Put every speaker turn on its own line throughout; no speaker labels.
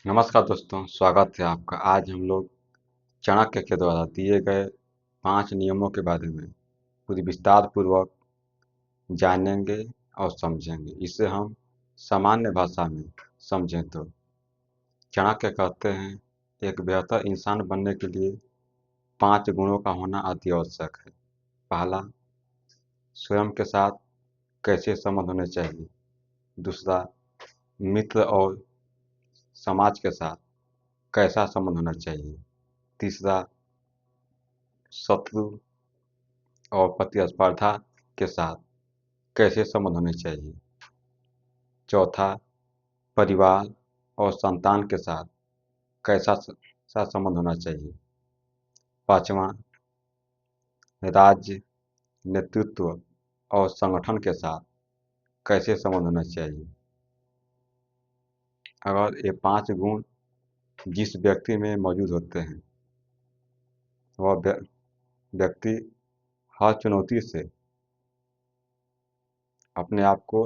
नमस्कार दोस्तों, स्वागत है आपका। आज हम लोग चाणक्य के द्वारा दिए गए 5 नियमों के बारे में पूरी विस्तार पूर्वक जानेंगे और समझेंगे। इसे हम सामान्य भाषा में समझें तो चाणक्य कहते हैं, एक बेहतर इंसान बनने के लिए 5 गुणों का होना अति आवश्यक है। पहला, स्वयं के साथ कैसे संबंध होने चाहिए। दूसरा, मित्र और समाज के साथ कैसा संबंध होना चाहिए। तीसरा, शत्रु और प्रतिस्पर्धा के साथ कैसे संबंध होने चाहिए। चौथा, परिवार और संतान के साथ कैसा सा संबंध होना चाहिए। पांचवा, राज्य, नेतृत्व और संगठन के साथ कैसे संबंध होना चाहिए। अगर ये 5 गुण जिस व्यक्ति में मौजूद होते हैं, वह व्यक्ति हर चुनौती से अपने आप को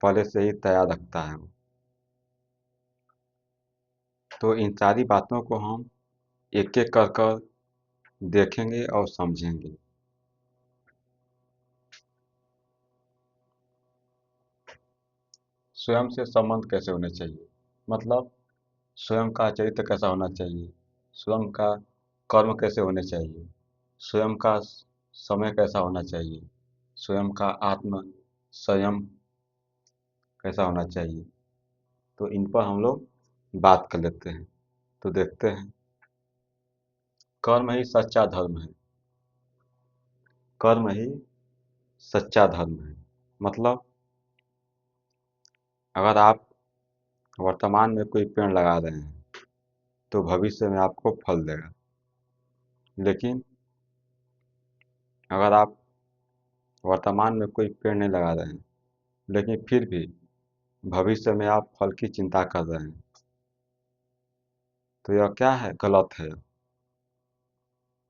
पहले से ही तैयार रखता है। तो इन सारी बातों को हम एक एक कर कर देखेंगे और समझेंगे। स्वयं से संबंध कैसे होने चाहिए, मतलब स्वयं का चरित्र कैसा होना चाहिए, स्वयं का कर्म कैसे होने चाहिए, स्वयं का समय कैसा होना चाहिए, स्वयं का आत्म संयम कैसा होना चाहिए। तो इन पर हम लोग बात कर लेते हैं। तो देखते हैं, कर्म ही सच्चा धर्म है। कर्म ही सच्चा धर्म है, मतलब अगर आप वर्तमान में कोई पेड़ लगा रहे हैं तो भविष्य में आपको फल देगा। लेकिन अगर आप वर्तमान में कोई पेड़ नहीं लगा रहे हैं, लेकिन फिर भी भविष्य में आप फल की चिंता कर रहे हैं, तो यह क्या है? गलत है।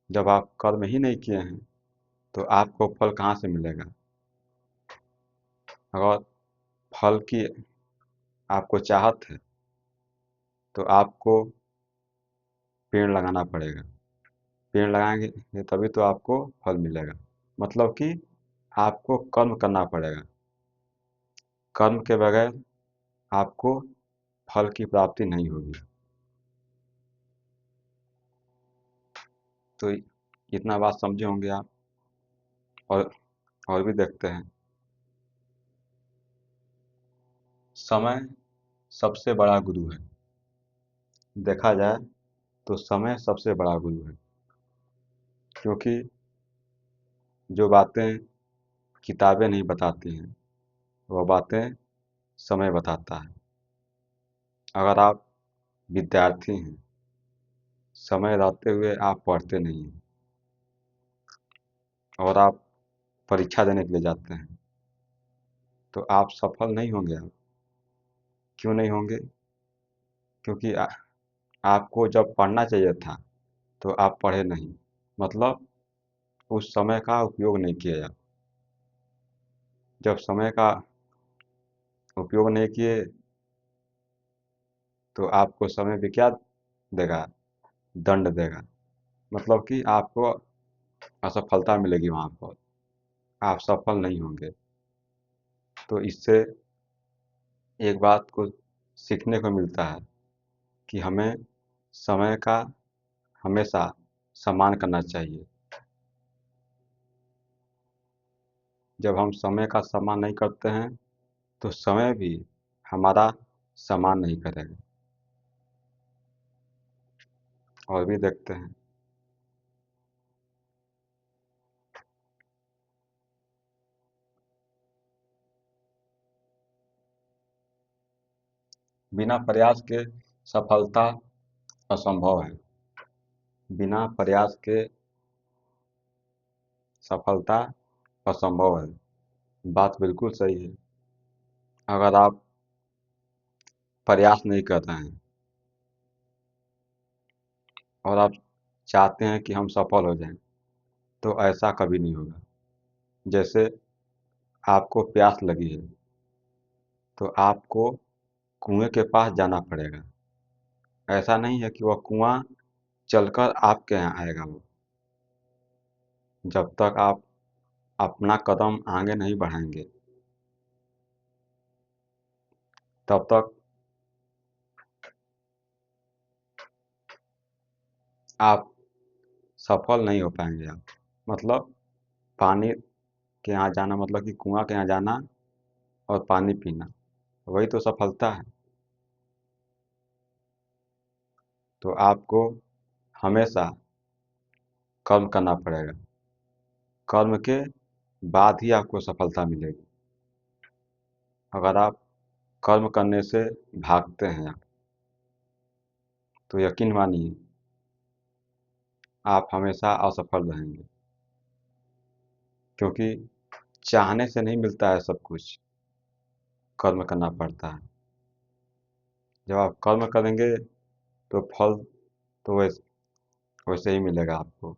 जब आप कर्म ही नहीं किए हैं तो आपको फल कहाँ से मिलेगा? अगर फल की आपको चाहत है तो आपको पेड़ लगाना पड़ेगा। पेड़ लगाएंगे तभी तो आपको फल मिलेगा। मतलब कि आपको कर्म करना पड़ेगा। कर्म के बगैर आपको फल की प्राप्ति नहीं होगी। तो इतना बात समझे होंगे आप। और और भी देखते हैं, समय सबसे बड़ा गुरु है। देखा जाए तो समय सबसे बड़ा गुरु है, क्योंकि जो बातें किताबें नहीं बताती हैं, वह बातें समय बताता है। अगर आप विद्यार्थी हैं, समय रहते हुए आप पढ़ते नहीं हैं और आप परीक्षा देने के लिए जाते हैं, तो आप सफल नहीं होंगे। आप क्यों नहीं होंगे? क्योंकि आपको जब पढ़ना चाहिए था तो आप पढ़े नहीं, मतलब उस समय का उपयोग नहीं किया। आप जब समय का उपयोग नहीं किए तो आपको समय भी क्या देगा? दंड देगा। मतलब कि आपको असफलता मिलेगी वहाँ पर, आप सफल नहीं होंगे। तो इससे एक बात को सीखने को मिलता है कि हमें समय का हमेशा सम्मान करना चाहिए। जब हम समय का सम्मान नहीं करते हैं तो समय भी हमारा सम्मान नहीं करेगा। और भी देखते हैं, बिना प्रयास के सफलता असंभव है। बिना प्रयास के सफलता असंभव है। बात बिल्कुल सही है। अगर आप प्रयास नहीं कर रहे हैं और आप चाहते हैं कि हम सफल हो जाएं, तो ऐसा कभी नहीं होगा। जैसे आपको प्यास लगी है तो आपको कुएं के पास जाना पड़ेगा। ऐसा नहीं है कि वह कुआं चलकर आपके यहाँ आएगा। वो जब तक आप अपना कदम आगे नहीं बढ़ाएंगे तब तक आप सफल नहीं हो पाएंगे। आप मतलब पानी के यहाँ जाना मतलब कि कुआं के यहाँ जाना और पानी पीना, वही तो सफलता है। तो आपको हमेशा कर्म करना पड़ेगा। कर्म के बाद ही आपको सफलता मिलेगी। अगर आप कर्म करने से भागते हैं आप, तो यकीन मानिए आप हमेशा असफल रहेंगे। क्योंकि चाहने से नहीं मिलता है सब कुछ, कर्म करना पड़ता है। जब आप कर्म करेंगे तो फल तो वैसे वैसे ही मिलेगा आपको।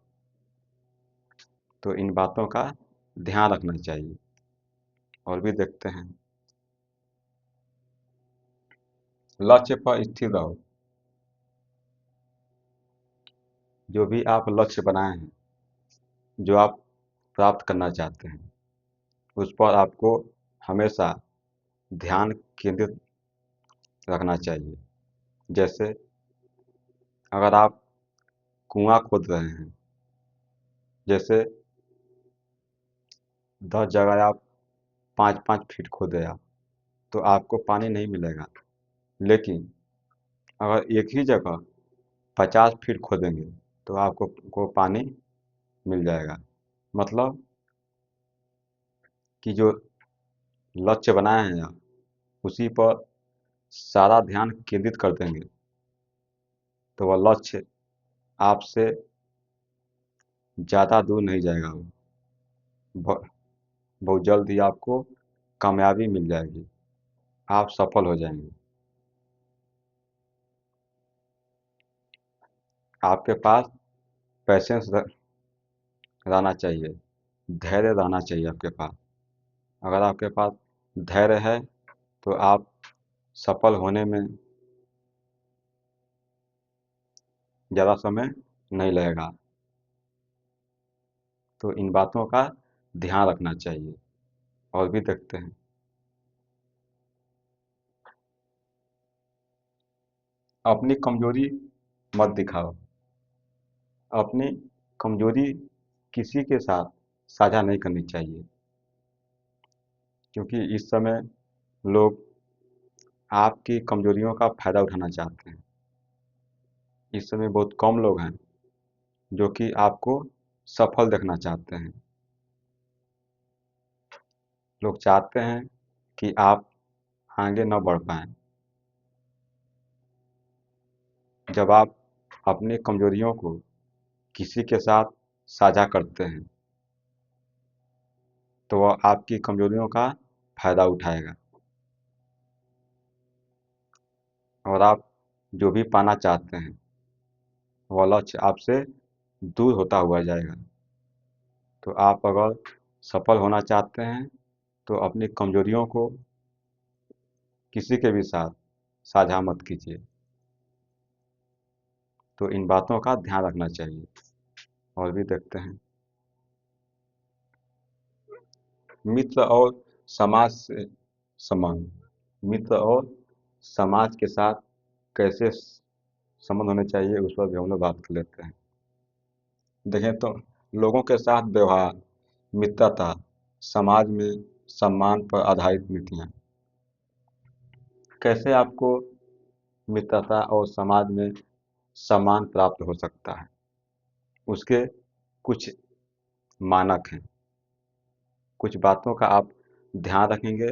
तो इन बातों का ध्यान रखना चाहिए। और भी देखते हैं, लक्ष्य पर स्थिर रहो। जो भी आप लक्ष्य बनाए हैं, जो आप प्राप्त करना चाहते हैं, उस पर आपको हमेशा ध्यान केंद्रित रखना चाहिए। जैसे अगर आप कुआं खोद रहे हैं, जैसे 10 जगह आप 5-5 फीट खोदे आप, तो आपको पानी नहीं मिलेगा। लेकिन अगर एक ही जगह 50 फीट खोदेंगे तो आपको को पानी मिल जाएगा। मतलब कि जो लक्ष्य बनाए हैं आप, उसी पर सारा ध्यान केंद्रित कर देंगे तो वह लक्ष्य आपसे ज़्यादा दूर नहीं जाएगा। वो ब- बहुत जल्द ही आपको कामयाबी मिल जाएगी, आप सफल हो जाएंगे। आपके पास पैसेंस रहना चाहिए, धैर्य रहना चाहिए आपके पास। अगर आपके पास धैर्य है तो आप सफल होने में ज़्यादा समय नहीं लगेगा। तो इन बातों का ध्यान रखना चाहिए। और भी देखते हैं, अपनी कमजोरी मत दिखाओ। अपनी कमजोरी किसी के साथ साझा नहीं करनी चाहिए। क्योंकि इस समय लोग आपकी कमजोरियों का फायदा उठाना चाहते हैं। इस समय बहुत कम लोग हैं जो कि आपको सफल देखना चाहते हैं। लोग चाहते हैं कि आप आगे न बढ़ पाएँ। जब आप अपनी कमजोरियों को किसी के साथ साझा करते हैं तो वह आपकी कमजोरियों का फायदा उठाएगा और आप जो भी पाना चाहते हैं वह लक्ष्य आपसे दूर होता हुआ जाएगा। तो आप अगर सफल होना चाहते हैं तो अपनी कमजोरियों को किसी के भी साथ साझा मत कीजिए। तो इन बातों का ध्यान रखना चाहिए। और भी देखते हैं, मित्र और समाज से संबंध। मित्र और समाज के साथ कैसे संबंध होने चाहिए उस पर भी हम लोग बात कर लेते हैं। देखें तो लोगों के साथ व्यवहार, मित्रता, समाज में सम्मान पर आधारित नीतियाँ। कैसे आपको मित्रता और समाज में सम्मान प्राप्त हो सकता है, उसके कुछ मानक हैं। कुछ बातों का आप ध्यान रखेंगे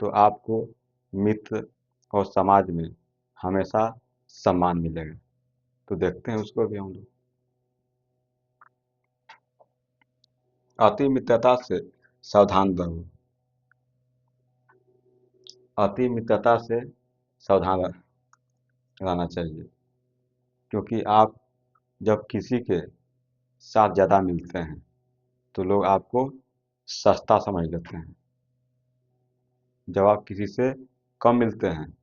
तो आपको मित्र और समाज में हमेशा सम्मान मिलेगा। तो देखते हैं उसको भी हम लोग। अति मित्रता से सावधान रहो। अति मित्रता से सावधान रहना चाहिए। क्योंकि आप जब किसी के साथ ज़्यादा मिलते हैं तो लोग आपको सस्ता समझ लेते हैं। जब आप किसी से कम मिलते हैं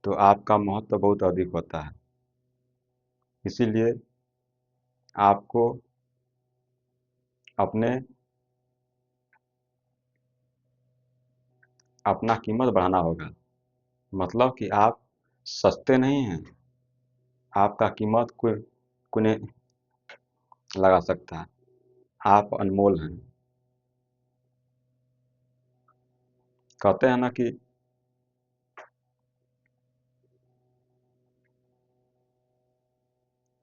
तो आपका महत्व बहुत अधिक होता है। इसीलिए आपको अपने अपना कीमत बढ़ाना होगा। मतलब कि आप सस्ते नहीं हैं, आपका कीमत कोई नहीं लगा सकता, आप अनमोल हैं। कहते हैं ना कि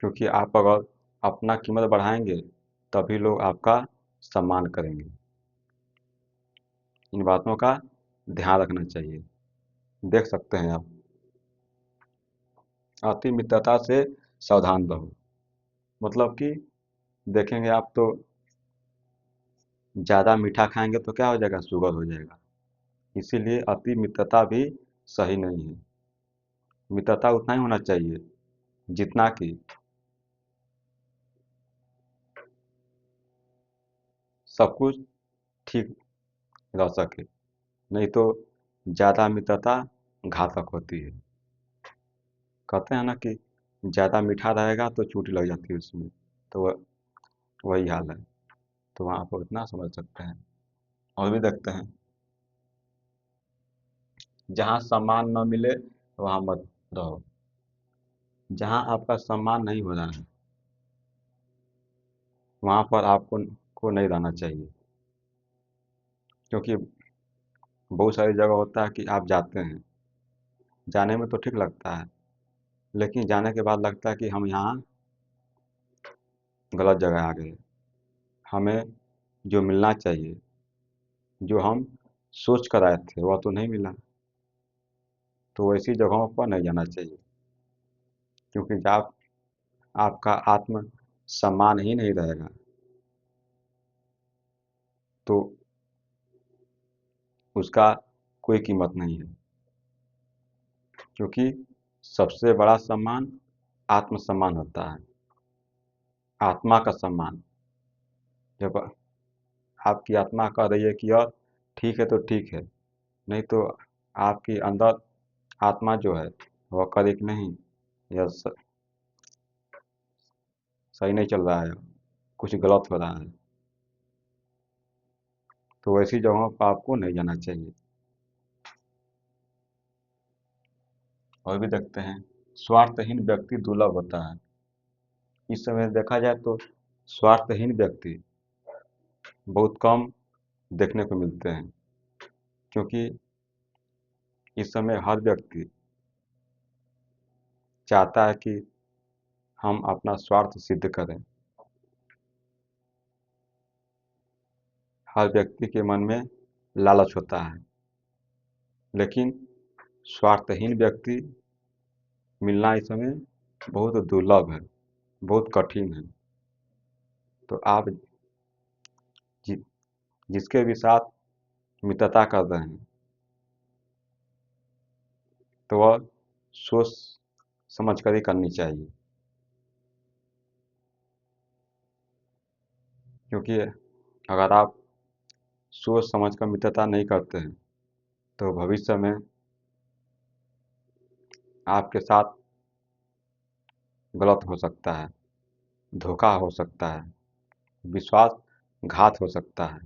क्योंकि आप अगर अपना कीमत बढ़ाएंगे तभी लोग आपका सम्मान करेंगे। इन बातों का ध्यान रखना चाहिए। देख सकते हैं आप, अति मित्रता से सावधान रहो। मतलब कि देखेंगे आप तो ज़्यादा मीठा खाएंगे तो क्या हो जाएगा, शुगर हो जाएगा। इसीलिए अति मित्रता भी सही नहीं है। मित्रता उतना ही होना चाहिए जितना कि सब कुछ ठीक रह सके, नहीं तो ज़्यादा मित्रता घातक होती है। कहते हैं ना कि ज़्यादा मीठा रहेगा तो चोट लग जाती है उसमें, तो वही हाल है। तो वहाँ पर इतना समझ सकते हैं। और भी देखते हैं, जहाँ सम्मान न मिले वहाँ मत रहो। जहाँ आपका सम्मान नहीं हो रहा है वहाँ पर आपको को नहीं रहना चाहिए। क्योंकि बहुत सारी जगह होता है कि आप जाते हैं, जाने में तो ठीक लगता है, लेकिन जाने के बाद लगता है कि हम यहाँ गलत जगह आ गए। हमें जो मिलना चाहिए, जो हम सोच कर आए थे, वह तो नहीं मिला। तो ऐसी जगहों पर नहीं जाना चाहिए। क्योंकि जब आपका आत्म सम्मान ही नहीं रहेगा तो उसका कोई कीमत नहीं है। क्योंकि सबसे बड़ा सम्मान आत्मसम्मान होता है, आत्मा का सम्मान। जब आपकी आत्मा कह रही है कि यार ठीक है तो ठीक है, नहीं तो आपकी अंदर आत्मा जो है वह करे कि नहीं, यह सही नहीं चल रहा है, कुछ गलत हो रहा है, तो ऐसी जगहों पर आपको नहीं जाना चाहिए। और भी देखते हैं, स्वार्थहीन व्यक्ति दुर्लभ होता है। इस समय देखा जाए तो स्वार्थहीन व्यक्ति बहुत कम देखने को मिलते हैं। क्योंकि इस समय हर व्यक्ति चाहता है कि हम अपना स्वार्थ सिद्ध करें। हर व्यक्ति के मन में लालच होता है, लेकिन स्वार्थहीन व्यक्ति मिलना इस समय बहुत दुर्लभ है, बहुत कठिन है। तो आप जि, जिसके भी साथ मित्रता कर रहे हैं तो वह सोच समझ कर ही करनी चाहिए। क्योंकि अगर आप सोच समझ कर मित्रता नहीं करते हैं तो भविष्य में आपके साथ गलत हो सकता है, धोखा हो सकता है, विश्वासघात हो सकता है।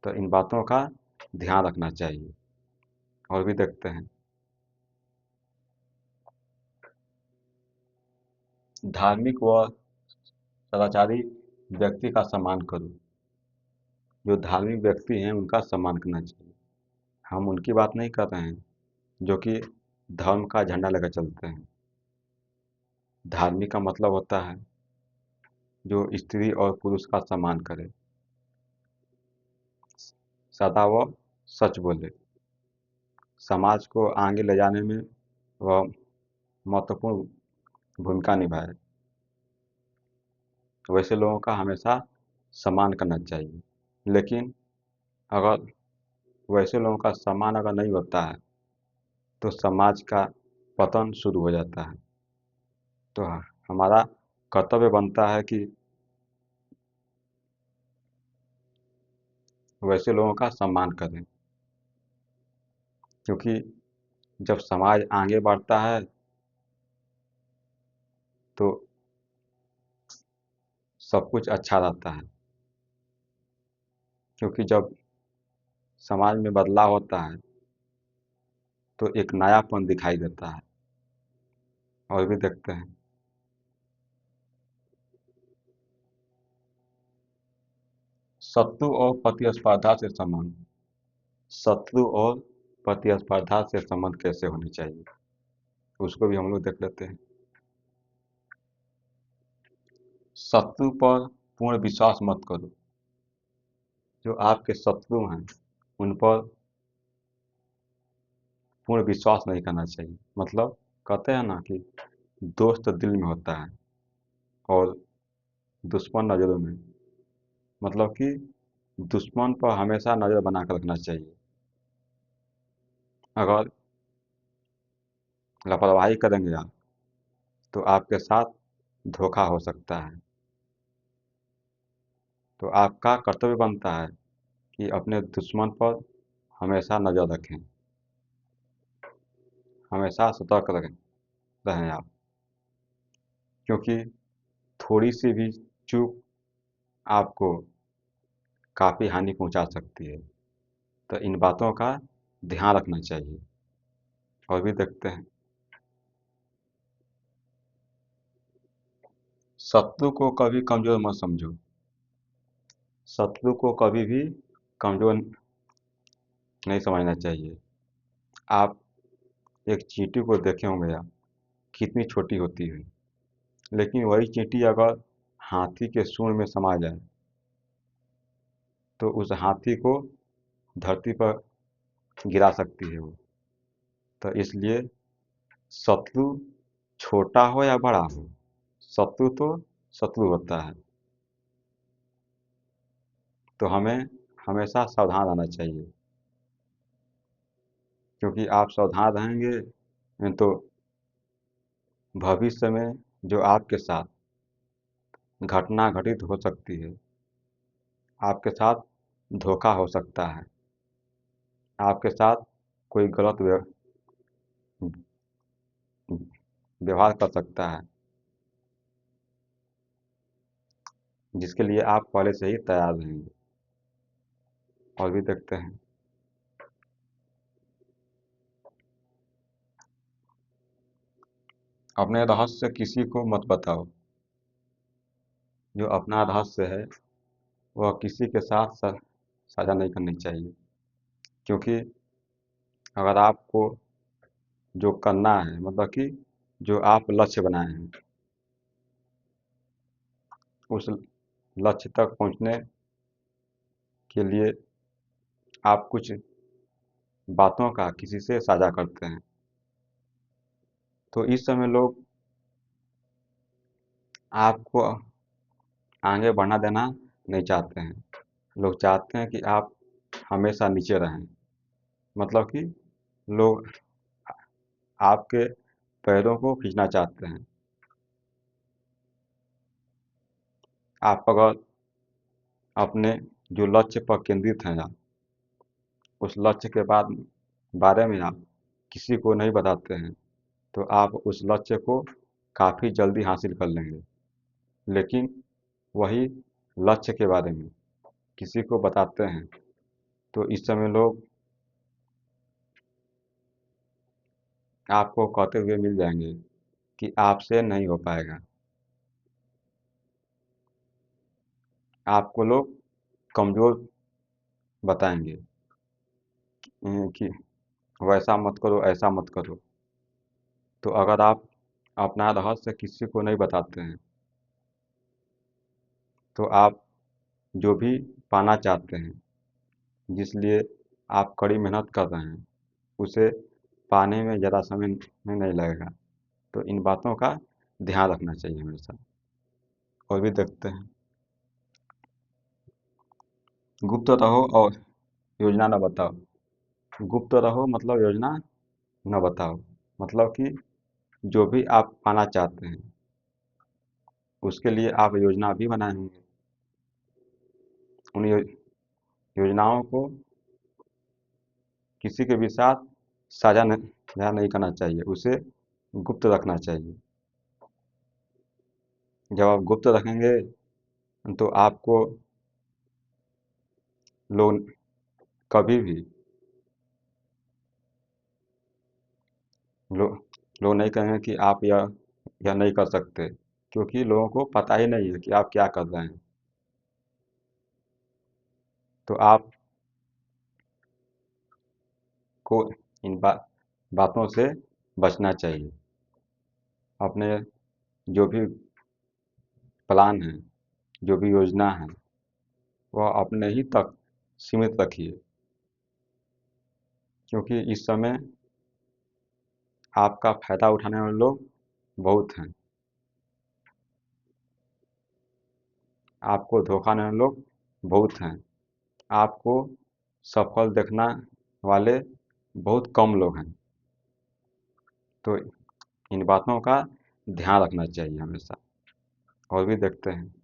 तो इन बातों का ध्यान रखना चाहिए। और भी देखते हैं, धार्मिक व सदाचारी व्यक्ति का सम्मान करो। जो धार्मिक व्यक्ति हैं उनका सम्मान करना चाहिए। हम उनकी बात नहीं कर रहे हैं जो कि धर्म का झंडा लेकर चलते हैं। धार्मिक का मतलब होता है जो स्त्री और पुरुष का सम्मान करे, सदा वो सच बोले, समाज को आगे ले जाने में वह महत्वपूर्ण भूमिका निभाए। वैसे लोगों का हमेशा सम्मान करना चाहिए। लेकिन अगर वैसे लोगों का सम्मान अगर नहीं होता है तो समाज का पतन शुरू हो जाता है। तो हमारा कर्तव्य बनता है कि वैसे लोगों का सम्मान करें। क्योंकि जब समाज आगे बढ़ता है तो सब कुछ अच्छा रहता है, क्योंकि जब समाज में बदलाव होता है तो एक नयापन दिखाई देता है। और भी देखते हैं, शत्रु और प्रतिस्पर्धा से संबंध। शत्रु और प्रतिस्पर्धा से संबंध कैसे होने चाहिए, उसको भी हम लोग देख लेते हैं। शत्रु पर पूर्ण विश्वास मत करो। जो आपके शत्रु हैं उन पर पूर्ण विश्वास नहीं करना चाहिए। मतलब कहते हैं ना कि दोस्त दिल में होता है और दुश्मन नज़रों में। मतलब कि दुश्मन पर हमेशा नज़र बना कर रखना चाहिए। अगर लापरवाही करेंगे आप तो आपके साथ धोखा हो सकता है। तो आपका कर्तव्य बनता है कि अपने दुश्मन पर हमेशा नज़र रखें, हमेशा सतर्क रहें आप, क्योंकि थोड़ी सी भी चूक आपको काफ़ी हानि पहुंचा सकती है। तो इन बातों का ध्यान रखना चाहिए। और भी देखते हैं, शत्रु को कभी कमज़ोर मत समझो। शत्रु को कभी भी कमज़ोर नहीं समझना चाहिए। आप एक चींटी को देखे होंगे आप, कितनी छोटी होती है, लेकिन वही चींटी अगर हाथी के सूंड में समा जाए तो उस हाथी को धरती पर गिरा सकती है वो। तो इसलिए शत्रु छोटा हो या बड़ा हो, शत्रु तो शत्रु होता है। तो हमें हमेशा सावधान रहना चाहिए, क्योंकि आप सावधान रहेंगे तो भविष्य में जो आपके साथ घटना घटित हो सकती है, आपके साथ धोखा हो सकता है, आपके साथ कोई गलत व्यवहार कर सकता है, जिसके लिए आप पहले से ही तैयार रहेंगे। और भी देखते हैं, अपने रहस्य किसी को मत बताओ। जो अपना रहस्य है वह किसी के साथ साझा नहीं करनी चाहिए, क्योंकि अगर आपको जो करना है, मतलब कि जो आप लक्ष्य बनाए हैं, उस लक्ष्य तक पहुंचने के लिए आप कुछ बातों का किसी से साझा करते हैं, तो इस समय लोग आपको आगे बढ़ना देना नहीं चाहते हैं। लोग चाहते हैं कि आप हमेशा नीचे रहें। मतलब कि लोग आपके पैरों को खींचना चाहते हैं। आप अगर अपने जो लक्ष्य पर केंद्रित हैं आप, उस लक्ष्य के बारे में आप किसी को नहीं बताते हैं, तो आप उस लक्ष्य को काफ़ी जल्दी हासिल कर लेंगे। लेकिन वही लक्ष्य के बारे में किसी को बताते हैं तो इस समय लोग आपको कहते हुए मिल जाएंगे कि आपसे नहीं हो पाएगा। आपको लोग कमज़ोर बताएंगे कि वैसा मत करो, ऐसा मत करो। तो अगर आप अपना रहस्य किसी को नहीं बताते हैं तो आप जो भी पाना चाहते हैं, जिस लिए आप कड़ी मेहनत कर रहे हैं, उसे पाने में ज़्यादा समय नहीं लगेगा। तो इन बातों का ध्यान रखना चाहिए हमेशा। और भी देखते हैं, गुप्त रहो और योजना न बताओ। गुप्त रहो मतलब योजना न बताओ। मतलब कि जो भी आप पाना चाहते हैं उसके लिए आप योजना भी बनाए होंगे। उन योजनाओं को किसी के भी साथ साझा नहीं करना चाहिए, उसे गुप्त रखना चाहिए। जब आप गुप्त रखेंगे तो आपको लोग कभी भी लो लोग नहीं कहेंगे कि आप यह नहीं कर सकते, क्योंकि लोगों को पता ही नहीं है कि आप क्या कर रहे हैं। तो आपको इन बातों से बचना चाहिए। अपने जो भी प्लान है, जो भी योजना है, वह अपने ही तक सीमित रखिए, क्योंकि इस समय आपका फ़ायदा उठाने वाले लोग बहुत हैं। आपको धोखा देने वाले लोग बहुत हैं। आपको सफल देखना वाले बहुत कम लोग हैं। तो इन बातों का ध्यान रखना चाहिए हमेशा। और भी देखते हैं,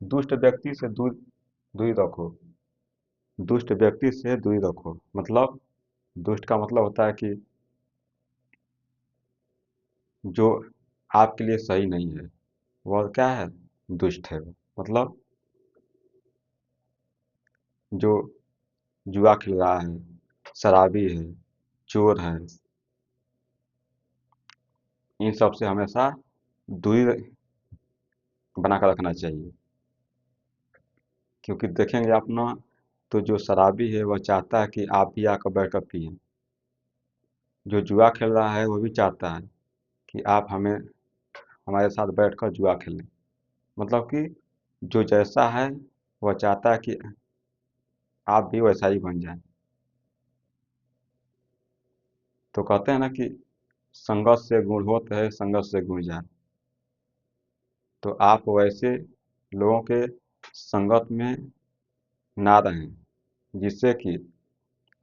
दुष्ट व्यक्ति से दूरी रखो। दुष्ट व्यक्ति से दूरी रखो मतलब, दुष्ट का मतलब होता है कि जो आपके लिए सही नहीं है, वह क्या है, दुष्ट है। मतलब जो जुआ खेल रहा है, शराबी है, चोर है, इन सब से हमेशा दूरी बनाकर रखना चाहिए। क्योंकि देखेंगे आप ना, तो जो शराबी है वह चाहता है कि आप भी आकर बैठ कर पिएं। जो जुआ खेल रहा है वो भी चाहता है कि आप हमारे साथ बैठकर जुआ खेलें। मतलब कि जो जैसा है वह चाहता है कि आप भी वैसा ही बन जाएं। तो कहते हैं ना कि संगत से गुण होत है, संगत से गुण जात। तो आप वैसे लोगों के संगत में ना रहें जिससे कि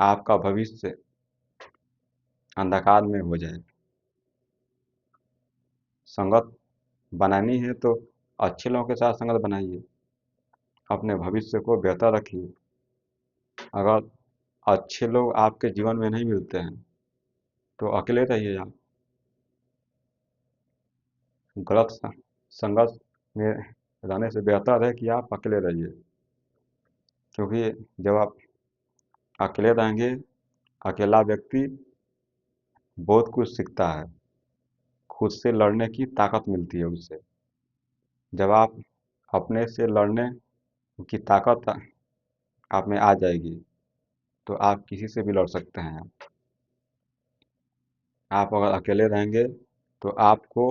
आपका भविष्य अंधकार में हो जाए। संगत बनानी है तो अच्छे लोगों के साथ संगत बनाइए, अपने भविष्य को बेहतर रखिए। अगर अच्छे लोग आपके जीवन में नहीं मिलते हैं तो अकेले रहिए आप। गलत संगत में रहने से बेहतर है कि आप अकेले रहिए, क्योंकि जब आप अकेले रहेंगे, अकेला व्यक्ति बहुत कुछ सीखता है, खुद से लड़ने की ताकत मिलती है उससे। जब आप अपने से लड़ने की ताकत आप में आ जाएगी तो आप किसी से भी लड़ सकते हैं। आप अगर अकेले रहेंगे तो आपको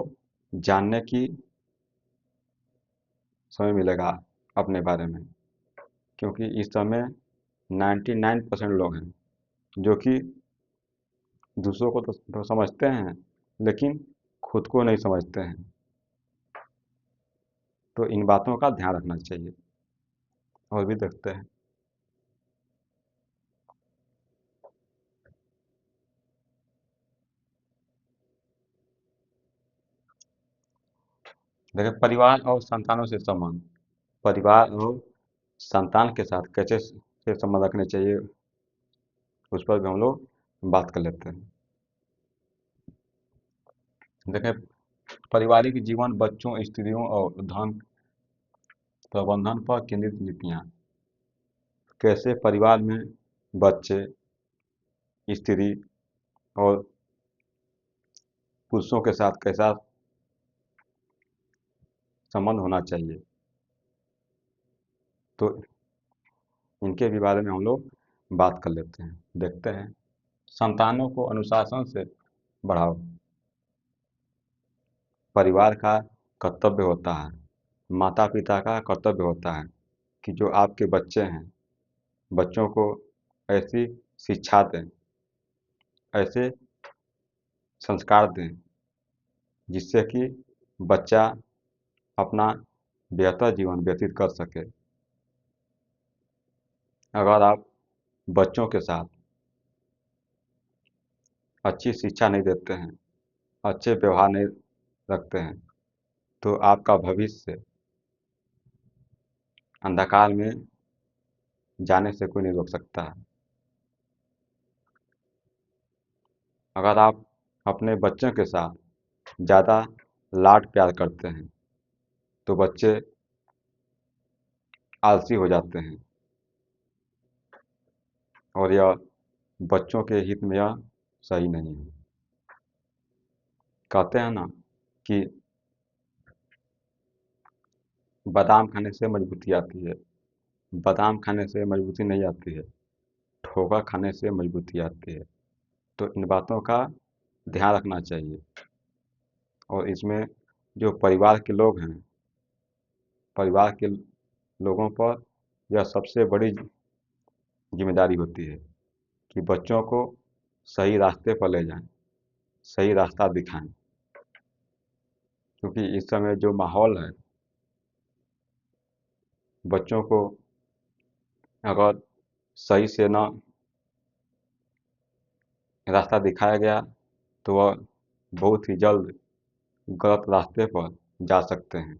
जानने की समय मिलेगा अपने बारे में, क्योंकि इस समय 99% लोग हैं जो कि दूसरों को तो समझते हैं, लेकिन खुद को नहीं समझते हैं। तो इन बातों का ध्यान रखना चाहिए। और भी देखते हैं, देखिए परिवार और संतानों से संबंध। परिवार और संतान के साथ कैसे से संबंध रखने चाहिए, उस पर भी हम लोग बात कर लेते हैं। देखें, पारिवारिक जीवन बच्चों, स्त्रियों और धन प्रबंधन पर केंद्रित नीतियाँ। कैसे परिवार में बच्चे, स्त्री और पुरुषों के साथ कैसा संबंध होना चाहिए, तो इनके भी बारे में हम लोग बात कर लेते हैं, देखते हैं। संतानों को अनुशासन से बढ़ाओ। परिवार का कर्तव्य होता है, माता पिता का कर्तव्य होता है कि जो आपके बच्चे हैं, बच्चों को ऐसी शिक्षा दें, ऐसे संस्कार दें जिससे कि बच्चा अपना बेहतर जीवन व्यतीत कर सके। अगर आप बच्चों के साथ अच्छी शिक्षा नहीं देते हैं, अच्छे व्यवहार नहीं रखते हैं, तो आपका भविष्य अंधकार में जाने से कोई नहीं रोक सकता है। अगर आप अपने बच्चों के साथ ज़्यादा लाड प्यार करते हैं तो बच्चे आलसी हो जाते हैं, और यह बच्चों के हित में यह सही नहीं है। कहते हैं ना कि बादाम खाने से मजबूती आती है। बादाम खाने से मजबूती नहीं आती है, ठोकर खाने से मजबूती आती है। तो इन बातों का ध्यान रखना चाहिए। और इसमें जो परिवार के लोग हैं, परिवार के लोगों पर यह सबसे बड़ी जिम्मेदारी होती है कि बच्चों को सही रास्ते पर ले जाएं, सही रास्ता दिखाएं। क्योंकि इस समय जो माहौल है, बच्चों को अगर सही से ना रास्ता दिखाया गया तो वह बहुत ही जल्द गलत रास्ते पर जा सकते हैं।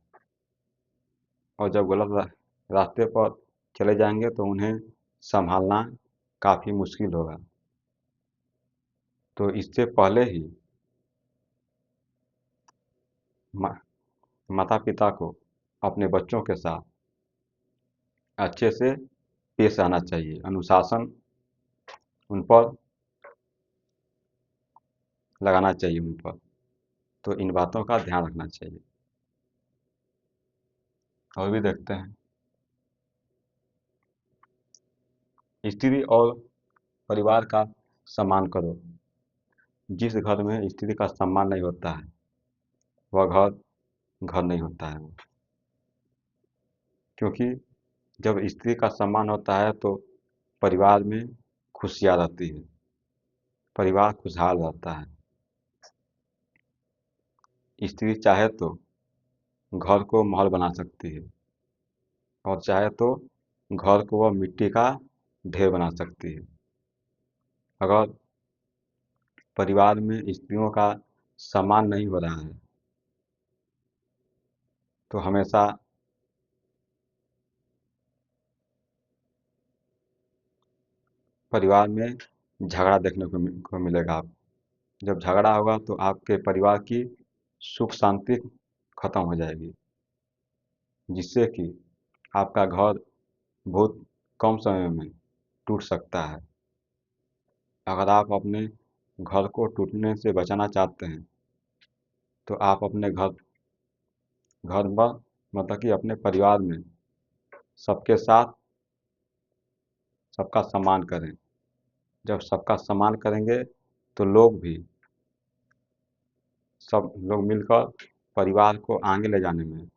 और जब गलत रास्ते पर चले जाएंगे तो उन्हें संभालना काफ़ी मुश्किल होगा। तो इससे पहले ही माता पिता को अपने बच्चों के साथ अच्छे से पेश आना चाहिए, अनुशासन उन पर लगाना चाहिए उन पर। तो इन बातों का ध्यान रखना चाहिए। और भी देखते हैं, स्त्री और परिवार का सम्मान करो। जिस घर में स्त्री का सम्मान नहीं होता है वह घर घर नहीं होता है। क्योंकि जब स्त्री का सम्मान होता है तो परिवार में खुशियाँ रहती है, परिवार खुशहाल रहता है। स्त्री चाहे तो घर को महल बना सकती है, और चाहे तो घर को वह मिट्टी का ढेर बना सकती है। अगर परिवार में स्त्रियों का सम्मान नहीं हो रहा है तो हमेशा परिवार में झगड़ा देखने को मिलेगा। आप जब झगड़ा होगा तो आपके परिवार की सुख शांति खत्म हो जाएगी, जिससे कि आपका घर बहुत कम समय में टूट सकता है। अगर आप अपने घर को टूटने से बचाना चाहते हैं तो आप अपने घर घर में मतलब कि अपने परिवार में सबके साथ सबका सम्मान करें। जब सबका सम्मान करेंगे तो लोग भी, सब लोग मिलकर परिवार को आगे ले जाने में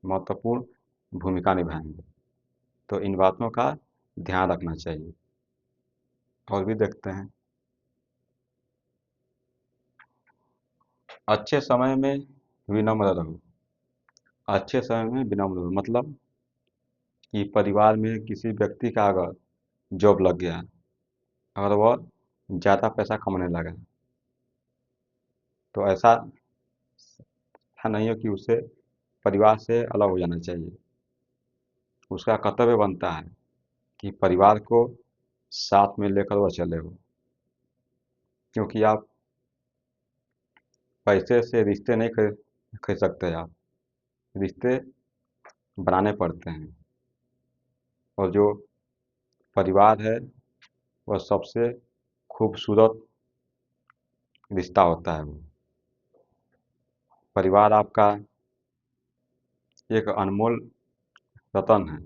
महत्वपूर्ण भूमिका निभाएंगे। तो इन बातों का ध्यान रखना चाहिए। और भी देखते हैं, अच्छे समय में विनम्र रहो। अच्छे समय में विनम्र रहो मतलब कि परिवार में किसी व्यक्ति का अगर जॉब लग गया, अगर वह ज़्यादा पैसा कमाने लगा, तो ऐसा नहीं हो कि उसे परिवार से अलग हो जाना चाहिए। उसका कर्तव्य बनता है कि परिवार को साथ में लेकर वह चले हो। क्योंकि आप पैसे से रिश्ते नहीं खरीद सकते। आप रिश्ते बनाने पड़ते हैं, और जो परिवार है वह सबसे खूबसूरत रिश्ता होता है। वो परिवार आपका एक अनमोल रतन है,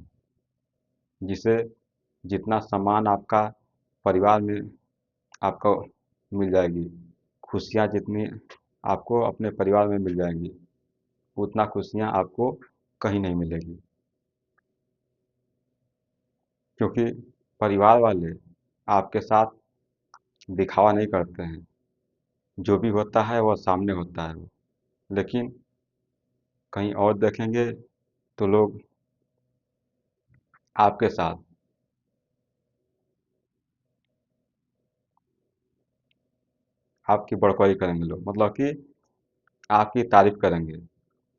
जिसे जितना सम्मान आपका परिवार में आपको मिल जाएगी, खुशियाँ जितनी आपको अपने परिवार में मिल जाएंगी, उतना खुशियाँ आपको कहीं नहीं मिलेगी। क्योंकि परिवार वाले आपके साथ दिखावा नहीं करते हैं। जो भी होता है वह सामने होता है। लेकिन कहीं और देखेंगे तो लोग आपके साथ आपकी बड़काई करेंगे। लोग मतलब कि आपकी तारीफ करेंगे।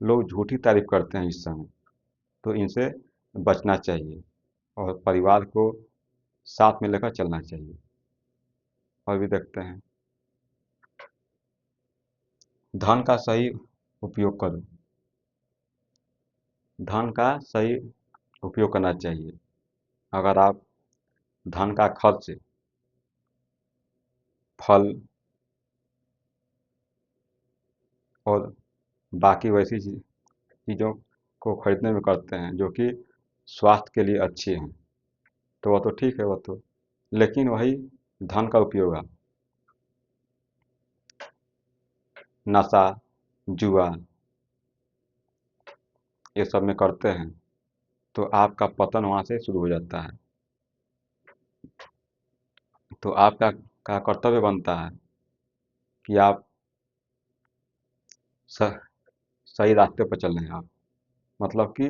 लोग झूठी तारीफ करते हैं इस समय। तो इनसे बचना चाहिए और परिवार को साथ में लेकर चलना चाहिए। और भी देखते हैं, धन का सही उपयोग करो। धन का सही उपयोग करना चाहिए। अगर आप धन का खर्च फल और बाकी वैसी चीज़ों को खरीदने में करते हैं जो कि स्वास्थ्य के लिए अच्छी हैं, तो वह तो ठीक है, वह तो, लेकिन वही धन का उपयोग आप नशा, जुआ, ये सब में करते हैं, तो आपका पतन वहाँ से शुरू हो जाता है। तो आपका का कर्तव्य बनता है कि आप स, सही रास्ते पर चल रहे हैं आप, मतलब कि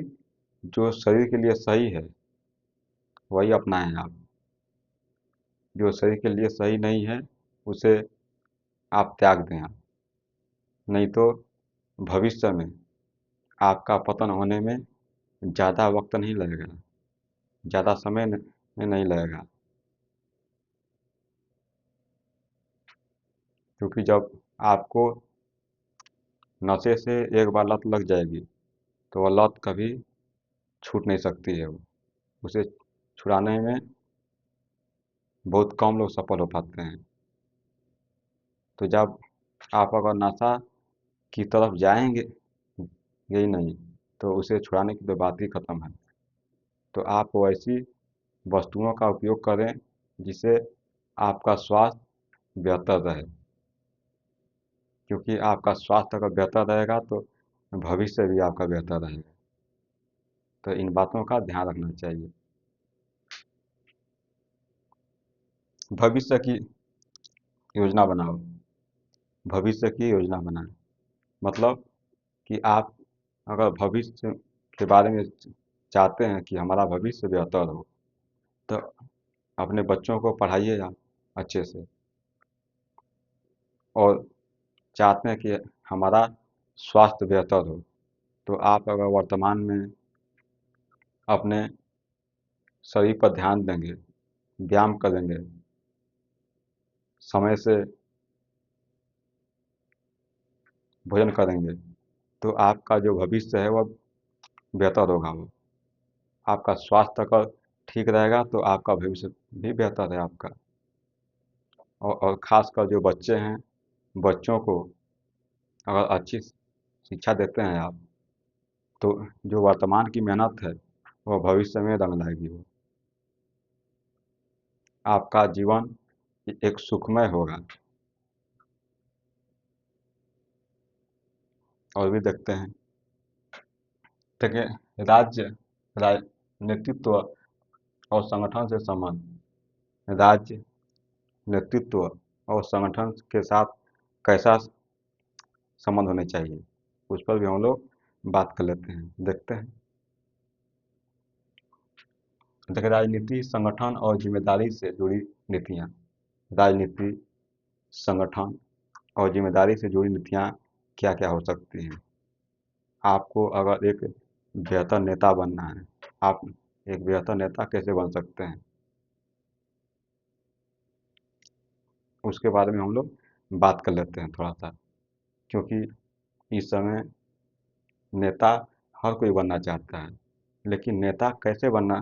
जो शरीर के लिए सही है वही अपनाएं आप, जो शरीर के लिए सही नहीं है उसे आप त्याग दें आप, नहीं तो भविष्य में आपका पतन होने में ज़्यादा वक्त नहीं लगेगा, ज़्यादा समय नहीं लगेगा। क्योंकि जब आपको नशे से एक बार लत लग जाएगी तो वह लत कभी छूट नहीं सकती है, वो उसे छुड़ाने में बहुत कम लोग सफल हो पाते हैं। तो जब आप अगर नशा की तरफ जाएंगे यही नहीं, तो उसे छुड़ाने की तो बात ही खत्म है। तो आप वैसी वस्तुओं का उपयोग करें जिससे आपका स्वास्थ्य बेहतर रहे, क्योंकि आपका स्वास्थ्य अगर बेहतर रहेगा तो भविष्य भी आपका बेहतर रहेगा। तो इन बातों का ध्यान रखना चाहिए। भविष्य की योजना बनाओ, भविष्य की योजना बनाएं, मतलब कि आप अगर भविष्य के बारे में चाहते हैं कि हमारा भविष्य बेहतर हो, तो अपने बच्चों को पढ़ाइए आप अच्छे से, और चाहते हैं कि हमारा स्वास्थ्य बेहतर हो, तो आप अगर वर्तमान में अपने शरीर पर ध्यान देंगे, व्यायाम करेंगे, समय से भोजन करेंगे, तो आपका जो भविष्य है वह बेहतर होगा। वो आपका स्वास्थ्य अगर ठीक रहेगा तो आपका भविष्य भी बेहतर है आपका। और ख़ासकर जो बच्चे हैं, बच्चों को अगर अच्छी शिक्षा देते हैं आप, तो जो वर्तमान की मेहनत है वह भविष्य में रंग लाएगी। वो आपका जीवन एक सुखमय होगा। और भी देखते हैं, देखिए, राज्य नेतृत्व और संगठन से संबंध, राज्य नेतृत्व और संगठन के साथ कैसा संबंध होने चाहिए, उस पर भी हम लोग बात कर लेते हैं, देखते हैं। देखिए, राजनीति, संगठन और जिम्मेदारी से जुड़ी नीतियाँ। राजनीति, संगठन और जिम्मेदारी से जुड़ी नीतियाँ क्या क्या हो सकती हैं। आपको अगर एक बेहतर नेता बनना है, आप एक बेहतर नेता कैसे बन सकते हैं, उसके बारे में हम लोग बात कर लेते हैं थोड़ा सा। क्योंकि इस समय नेता हर कोई बनना चाहता है, लेकिन नेता कैसे बनना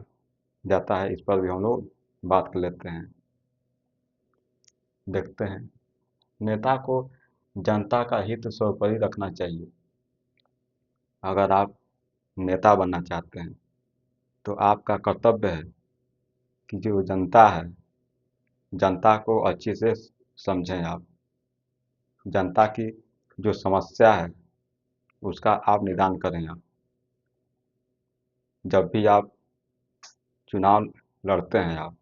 जाता है, इस पर भी हम लोग बात कर लेते हैं, देखते हैं। नेता को जनता का हित सर्वोपरि रखना चाहिए। अगर आप नेता बनना चाहते हैं तो आपका कर्तव्य है कि जो जनता है, जनता को अच्छे से समझें आप, जनता की जो समस्या है उसका आप निदान करें आप। जब भी आप चुनाव लड़ते हैं, आप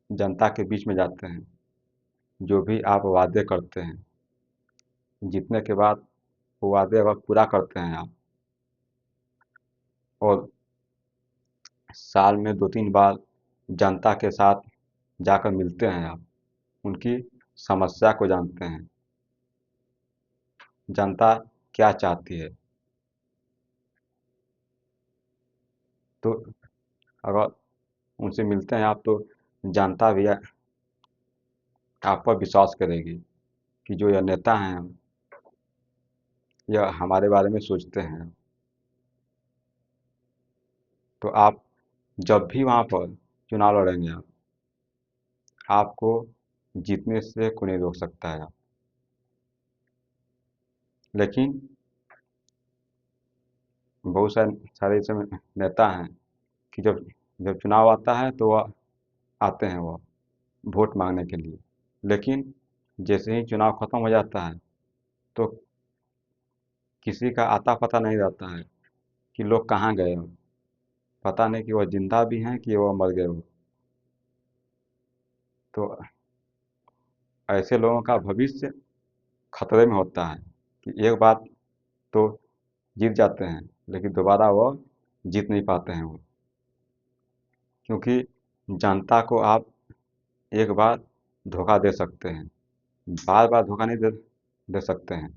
जनता के बीच में जाते हैं, जो भी आप वादे करते हैं, जीतने के बाद वो वादे अगर पूरा करते हैं आप, और साल में 2-3 बार जनता के साथ जाकर मिलते हैं आप, उनकी समस्या को जानते हैं, जनता क्या चाहती है, तो अगर उनसे मिलते हैं आप, तो जनता भी आप पर विश्वास करेगी कि जो यह नेता हैं या हमारे बारे में सोचते हैं, तो आप जब भी वहाँ पर चुनाव लड़ेंगे आपको जीतने से कोई नहीं रोक सकता है। लेकिन बहुत सारे ऐसे नेता हैं कि जब जब चुनाव आता है तो वह आते हैं, वह वोट मांगने के लिए। लेकिन जैसे ही चुनाव खत्म हो जाता है तो किसी का आता पता नहीं रहता है कि लोग कहाँ गए हो, पता नहीं कि वह जिंदा भी हैं कि वह मर गए हो। तो ऐसे लोगों का भविष्य खतरे में होता है कि एक बात तो जीत जाते हैं लेकिन दोबारा वह जीत नहीं पाते हैं वो, क्योंकि जनता को आप एक बार धोखा दे सकते हैं, बार बार धोखा नहीं दे सकते हैं।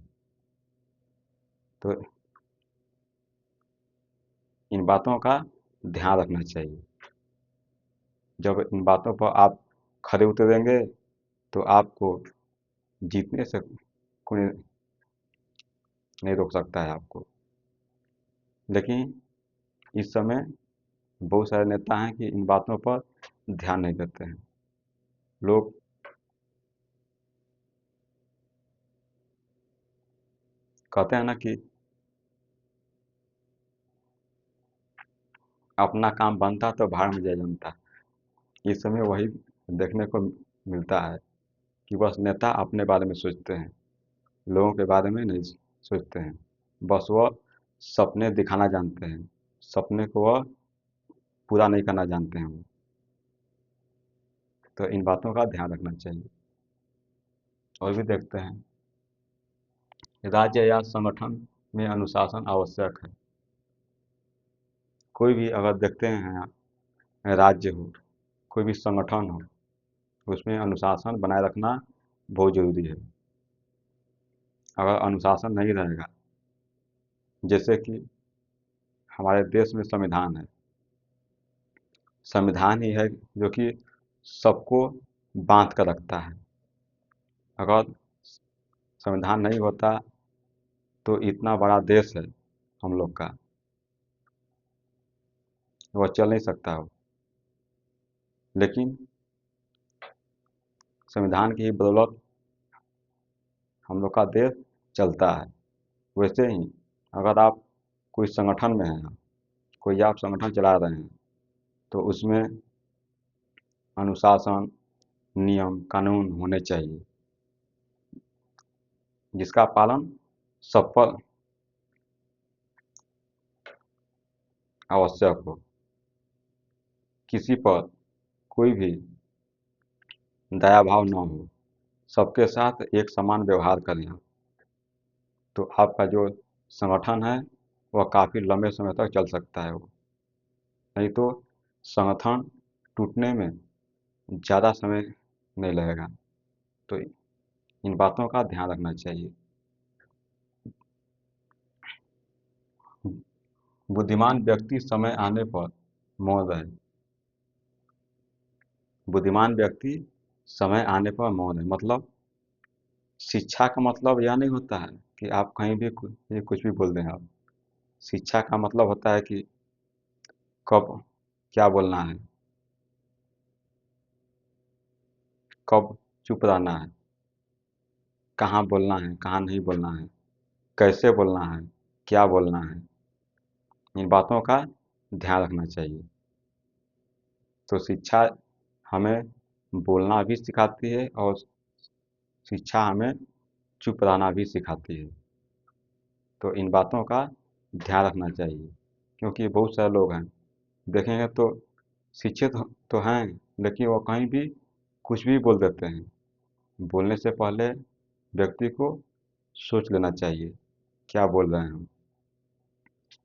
तो इन बातों का ध्यान रखना चाहिए। जब इन बातों पर आप खरे उतरेंगे तो आपको जीतने से कोई नहीं रोक सकता है आपको। लेकिन इस समय बहुत सारे नेता हैं कि इन बातों पर ध्यान नहीं देते हैं। लोग कहते हैं ना कि अपना काम बनता तो भाड़ में जाए जनता। इस समय वही देखने को मिलता है कि बस नेता अपने बारे में सोचते हैं, लोगों के बारे में नहीं सोचते हैं। बस वह सपने दिखाना जानते हैं, सपने को वह पूरा नहीं करना जानते हैं वो। तो इन बातों का ध्यान रखना चाहिए। और भी देखते हैं, राज्य या संगठन में अनुशासन आवश्यक है। कोई भी अगर देखते हैं राज्य हो, कोई भी संगठन हो, उसमें अनुशासन बनाए रखना बहुत ज़रूरी है। अगर अनुशासन नहीं रहेगा, जैसे कि हमारे देश में संविधान है, संविधान ही है जो कि सबको बांध कर रखता है। अगर संविधान नहीं होता तो इतना बड़ा देश है हम लोग का, वह चल नहीं सकता हो। लेकिन संविधान की ही बदौलत हम लोग का देश चलता है। वैसे ही अगर आप कोई संगठन में हैं, कोई आप संगठन चला रहे हैं, तो उसमें अनुशासन, नियम, कानून होने चाहिए जिसका पालन सब पर आवश्यक हो। किसी पर कोई भी दया भाव न हो, सबके साथ एक समान व्यवहार करें आप, तो आपका जो संगठन है वह काफ़ी लंबे समय तक चल सकता है वो। नहीं तो संगठन टूटने में ज़्यादा समय नहीं लगेगा। तो इन बातों का ध्यान रखना चाहिए। बुद्धिमान व्यक्ति समय आने पर मौन रहे। बुद्धिमान व्यक्ति समय आने पर मौन है, मतलब शिक्षा का मतलब यह नहीं होता है कि आप कहीं भी कुछ भी बोल दें आप। शिक्षा का मतलब होता है कि कब क्या बोलना है, कब चुप रहना है, कहाँ बोलना है, कहाँ नहीं बोलना है, कैसे बोलना है, क्या बोलना है। इन बातों का ध्यान रखना चाहिए। तो शिक्षा हमें बोलना भी सिखाती है और शिक्षा हमें चुप रहना भी सिखाती है। तो इन बातों का ध्यान रखना चाहिए, क्योंकि बहुत सारे लोग हैं, देखेंगे तो शिक्षित तो हैं लेकिन वो कहीं भी कुछ भी बोल देते हैं। बोलने से पहले व्यक्ति को सोच लेना चाहिए क्या बोल रहे हैं हम।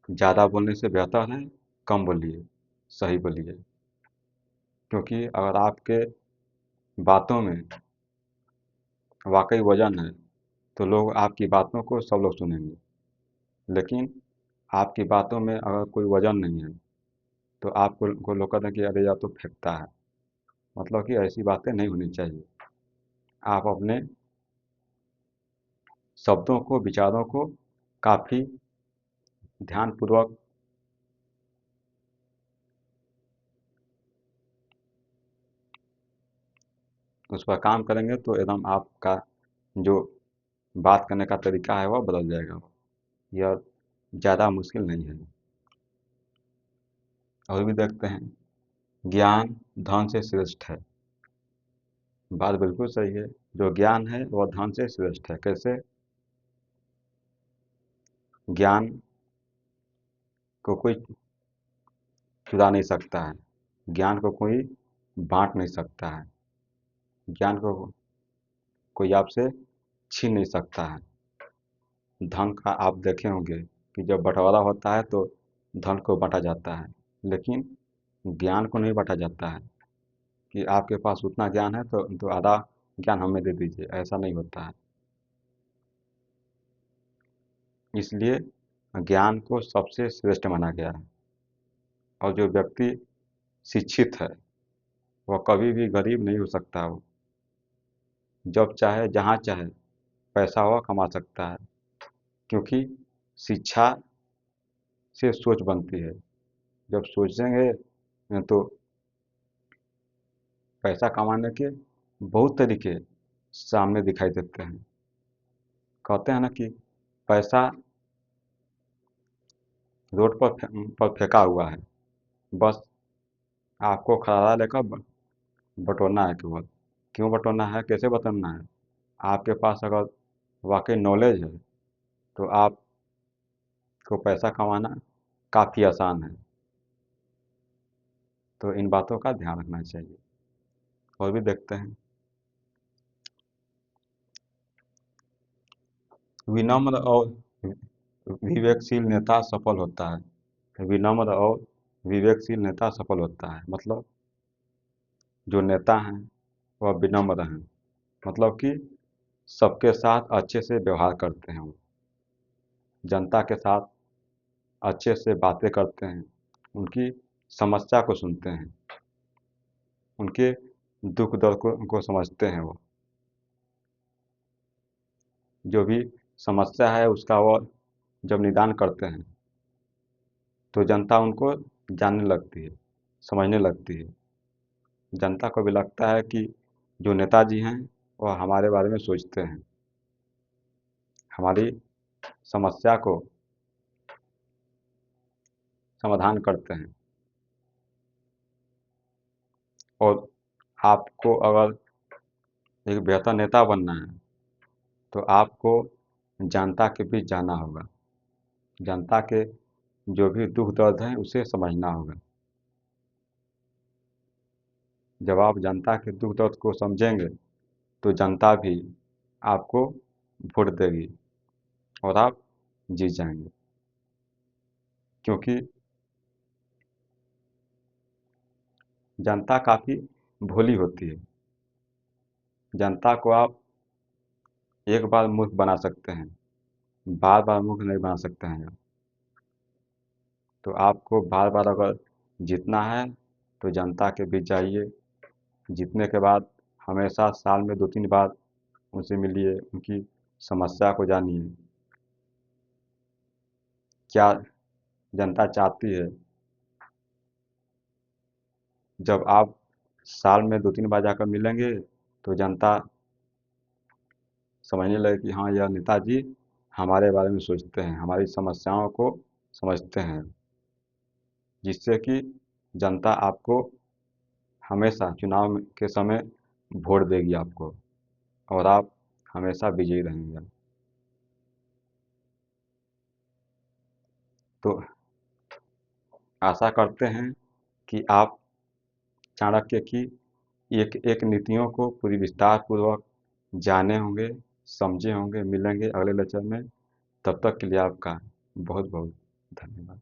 ज़्यादा बोलने से बेहतर है कम बोलिए, सही बोलिए। क्योंकि अगर आपके बातों में वाकई वजन है तो लोग आपकी बातों को सब लोग सुनेंगे। लेकिन आपकी बातों में अगर कोई वजन नहीं है तो आपको को लोग कहते हैं कि अरे यार तो फेंकता है। मतलब कि ऐसी बातें नहीं होनी चाहिए। आप अपने शब्दों को, विचारों को काफ़ी ध्यानपूर्वक उस पर काम करेंगे तो एकदम आपका जो बात करने का तरीका है वह बदल जाएगा। यह ज़्यादा मुश्किल नहीं है। और भी देखते हैं, ज्ञान धन से श्रेष्ठ है। बात बिल्कुल सही है। जो ज्ञान है वह धन से श्रेष्ठ है। कैसे? ज्ञान को कोई चुरा नहीं सकता है, ज्ञान को कोई बांट नहीं सकता है, ज्ञान को कोई आपसे छीन नहीं सकता है। धन का आप देखे होंगे कि जब बंटवारा होता है तो धन को बांटा जाता है, लेकिन ज्ञान को नहीं बांटा जाता है कि आपके पास उतना ज्ञान है तो आधा ज्ञान हमें दे दीजिए, ऐसा नहीं होता है। इसलिए ज्ञान को सबसे श्रेष्ठ माना गया है। और जो व्यक्ति शिक्षित है वह कभी भी गरीब नहीं हो सकता। वो जब चाहे जहाँ चाहे पैसा वह कमा सकता है, क्योंकि शिक्षा से सोच बनती है। जब सोचेंगे तो पैसा कमाने के बहुत तरीके सामने दिखाई देते हैं। कहते हैं ना कि पैसा रोड पर फेंका हुआ है, बस आपको खरादा लेकर बटोरना है केवल। क्यों बटोरना है, कैसे बटोरना है? आपके पास अगर वाकई नॉलेज है तो आपको पैसा कमाना काफ़ी आसान है। तो इन बातों का ध्यान रखना चाहिए। और भी देखते हैं, विनम्र और विवेकशील नेता सफल होता है। विनम्र और विवेकशील नेता सफल होता है, मतलब जो नेता हैं वह विनम्र हैं, मतलब कि सबके साथ अच्छे से व्यवहार करते हैं। वो जनता के साथ अच्छे से बातें करते हैं, उनकी समस्या को सुनते हैं, उनके दुख दर्द को समझते हैं। वो जो भी समस्या है उसका वो जब निदान करते हैं तो जनता उनको जानने लगती है, समझने लगती है। जनता को भी लगता है कि जो नेताजी हैं वह हमारे बारे में सोचते हैं, हमारी समस्या को समाधान करते हैं। और आपको अगर एक बेहतर नेता बनना है तो आपको जनता के बीच जाना होगा, जनता के जो भी दुख दर्द हैं उसे समझना होगा। जब आप जनता के दुख दर्द को समझेंगे तो जनता भी आपको वोट देगी और आप जीत जाएंगे। क्योंकि जनता काफ़ी भोली होती है। जनता को आप एक बार मूर्ख बना सकते हैं, बार बार मूर्ख नहीं बना सकते हैं आप। तो आपको बार बार अगर जीतना है तो जनता के बीच जाइए। जीतने के बाद हमेशा साल में 2-3 बार उनसे मिलिए, उनकी समस्या को जानिए, क्या जनता चाहती है। जब आप साल में 2-3 बार जाकर मिलेंगे तो जनता समझने लगे कि हाँ, यह नेताजी हमारे बारे में सोचते हैं, हमारी समस्याओं को समझते हैं, जिससे कि जनता आपको हमेशा चुनाव के समय वोट देगी आपको, और आप हमेशा विजयी रहेंगे। तो आशा करते हैं कि आप चाणक्य की एक एक नीतियों को पूरी विस्तार पूर्वक जाने होंगे, समझे होंगे। मिलेंगे अगले लेक्चर में। तब तक के लिए आपका बहुत बहुत धन्यवाद।